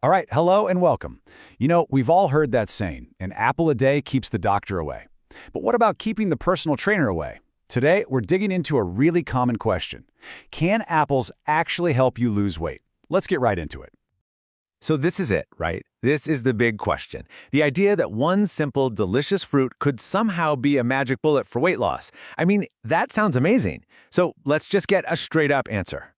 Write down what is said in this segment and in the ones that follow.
All right, hello and welcome. We've all heard that saying, an apple a day keeps the doctor away. But what about keeping the personal trainer away? Today, we're digging into a really common question. Can apples actually help you lose weight? Let's get right into it. So this is it, right? This is the big question. The idea that one simple, delicious fruit could somehow be a magic bullet for weight loss. I mean, that sounds amazing. So let's just get a straight-up answer.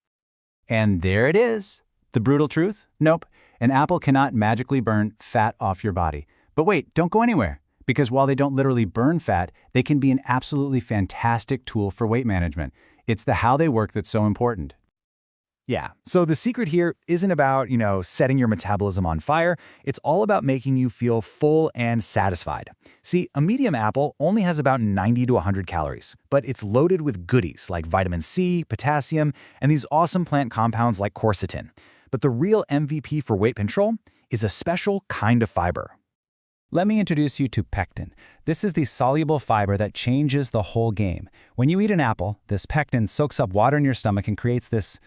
And there it is. The brutal truth? Nope. An apple cannot magically burn fat off your body. But wait, don't go anywhere. Because while they don't literally burn fat, they can be an absolutely fantastic tool for weight management. It's the how they work that's so important. Yeah, so the secret here isn't about, setting your metabolism on fire. It's all about making you feel full and satisfied. See, a medium apple only has about 90 to 100 calories, but it's loaded with goodies like vitamin C, potassium, and these awesome plant compounds like quercetin. But the real MVP for weight control is a special kind of fiber. Let me introduce you to pectin. This is the soluble fiber that changes the whole game. When you eat an apple, this pectin soaks up water in your stomach and creates this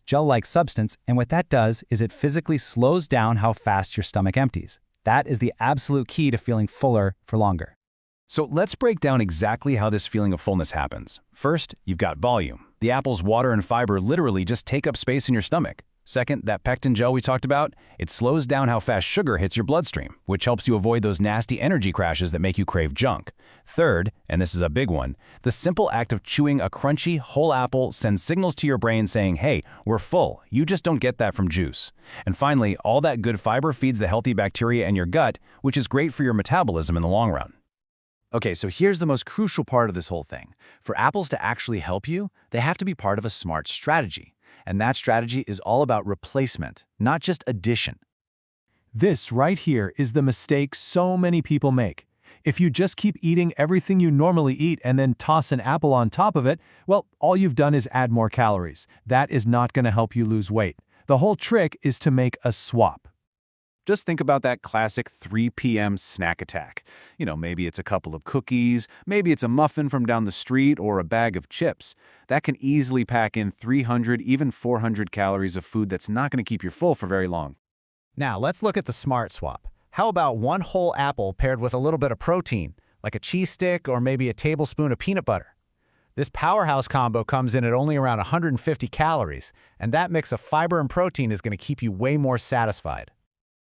gel-like substance, and what that does is it physically slows down how fast your stomach empties. That is the absolute key to feeling fuller for longer. So let's break down exactly how this feeling of fullness happens. First, you've got volume. The apple's water and fiber literally just take up space in your stomach. Second, that pectin gel we talked about, it slows down how fast sugar hits your bloodstream, which helps you avoid those nasty energy crashes that make you crave junk. Third, and this is a big one, the simple act of chewing a crunchy, whole apple sends signals to your brain saying, hey, we're full, you just don't get that from juice. And finally, all that good fiber feeds the healthy bacteria in your gut, which is great for your metabolism in the long run. Okay, so here's the most crucial part of this whole thing. For apples to actually help you, they have to be part of a smart strategy. And that strategy is all about replacement, not just addition. This right here is the mistake so many people make. If you just keep eating everything you normally eat and then toss an apple on top of it, well, all you've done is add more calories. That is not going to help you lose weight. The whole trick is to make a swap. Just think about that classic 3 p.m. snack attack. Maybe it's a couple of cookies, maybe it's a muffin from down the street or a bag of chips. That can easily pack in 300, even 400 calories of food that's not going to keep you full for very long. Now, let's look at the smart swap. How about one whole apple paired with a little bit of protein, like a cheese stick or maybe a tablespoon of peanut butter? This powerhouse combo comes in at only around 150 calories, and that mix of fiber and protein is going to keep you way more satisfied.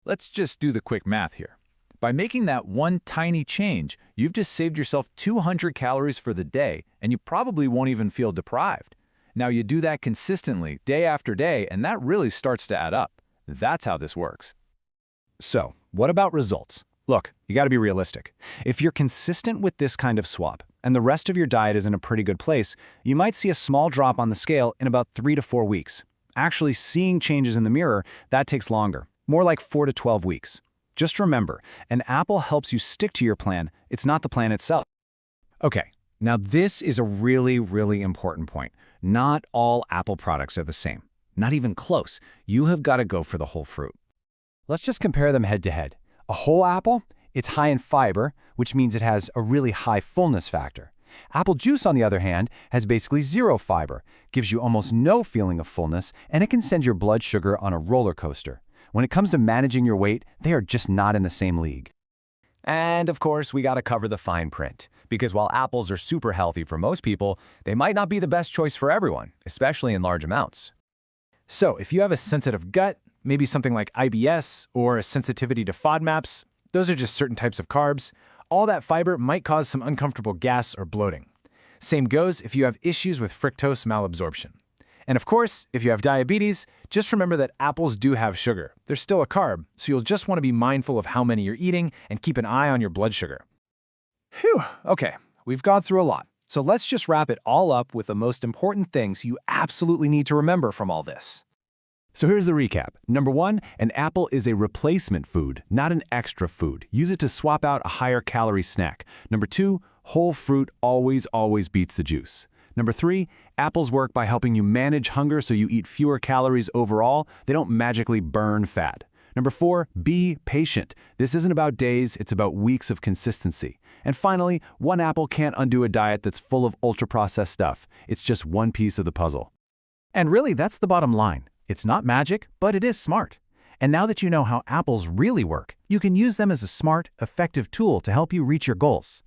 Let's just do the quick math here. By making that one tiny change, you've just saved yourself 200 calories for the day, and you probably won't even feel deprived. Now you do that consistently, day after day, and that really starts to add up. That's how this works. So, what about results? Look, you got to be realistic. If you're consistent with this kind of swap, and the rest of your diet is in a pretty good place, you might see a small drop on the scale in about 3 to 4 weeks. Actually seeing changes in the mirror, that takes longer. More like 4 to 12 weeks. Just remember, an apple helps you stick to your plan. It's not the plan itself. Okay, now this is a really, really important point. Not all apple products are the same. Not even close. You have got to go for the whole fruit. Let's just compare them head to head. A whole apple, it's high in fiber, which means it has a really high fullness factor. Apple juice, on the other hand, has basically zero fiber, gives you almost no feeling of fullness, and it can send your blood sugar on a roller coaster. When it comes to managing your weight, they are just not in the same league. And of course, we gotta cover the fine print. Because while apples are super healthy for most people, they might not be the best choice for everyone, especially in large amounts. So, if you have a sensitive gut, maybe something like IBS or a sensitivity to FODMAPs, those are just certain types of carbs, all that fiber might cause some uncomfortable gas or bloating. Same goes if you have issues with fructose malabsorption. And of course, if you have diabetes, just remember that apples do have sugar. They're still a carb, so you'll just want to be mindful of how many you're eating and keep an eye on your blood sugar. Phew, okay, we've gone through a lot. So let's just wrap it all up with the most important things you absolutely need to remember from all this. So here's the recap. Number 1, an apple is a replacement food, not an extra food. Use it to swap out a higher calorie snack. Number 2, whole fruit always beats the juice. Number 3, apples work by helping you manage hunger so you eat fewer calories overall. They don't magically burn fat. Number 4, be patient. This isn't about days, it's about weeks of consistency. And finally, one apple can't undo a diet that's full of ultra-processed stuff. It's just one piece of the puzzle. And really, that's the bottom line. It's not magic, but it is smart. And now that you know how apples really work, you can use them as a smart, effective tool to help you reach your goals.